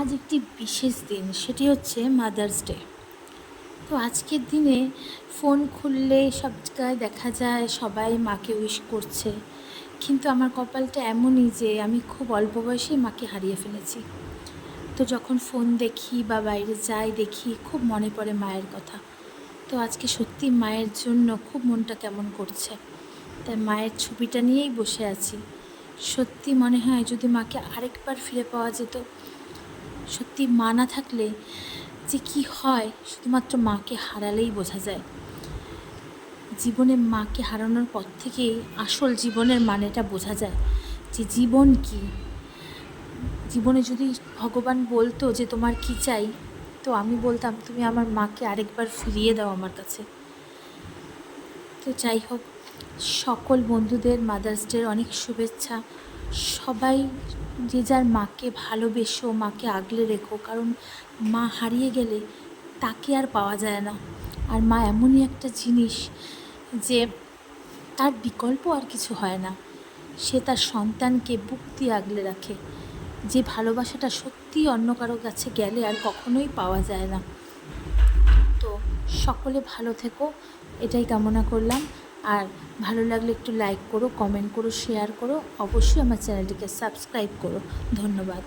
আজ একটি বিশেষ দিন, সেটি হচ্ছে মাদার্স ডে। তো আজকের দিনে ফোন খুললে সব জায়গায় দেখা যায় সবাই মাকে উইশ করছে, কিন্তু আমার কপালটা এমনই যে আমি খুব অল্প বয়সেই মাকে হারিয়ে ফেলেছি। তো যখন ফোন দেখি বা বাইরে যাই দেখি খুব মনে পড়ে মায়ের কথা। তো আজকে সত্যি মায়ের জন্য খুব মনটা কেমন করছে, তাই মায়ের ছবিটা নিয়েই বসে আছি। সত্যি মনে হয় যদি মাকে আরেকবার ফিরে পাওয়া যেত। সত্যি মা না থাকলে যে কি হয় শুধুমাত্র মাকে হারালেই বোঝা যায়। জীবনে মাকে হারানোর পর থেকেই আসল জীবনের মানেটা বোঝা যায় যে জীবন কি। জীবনে যদি ভগবান বলতো যে তোমার কি চাই, তো আমি বলতাম তুমি আমার মাকে আরেকবার ফিরিয়ে দাও আমার কাছে। তো যাই হোক, সকল বন্ধুদের মাদার্স ডের অনেক শুভেচ্ছা। সবাই যে যার মাকে ভালোবেসো, মাকে আগলে রেখো, কারণ মা হারিয়ে গেলে তাকে আর পাওয়া যায় না। আর মা এমনই একটা জিনিস যে তার বিকল্প আর কিছু হয় না। সে তার সন্তানকে বুক দিয়ে আগলে রাখে, যে ভালোবাসাটা সত্যিই অন্য কারো কাছে গেলে আর কখনোই পাওয়া যায় না। তো সকলে ভালো থেকো, এটাই কামনা করলাম। আর ভালো লাগলে একটু লাইক করো, কমেন্ট করো, শেয়ার করো, অবশ্যই আমার চ্যানেলটিকে সাবস্ক্রাইব করো। ধন্যবাদ।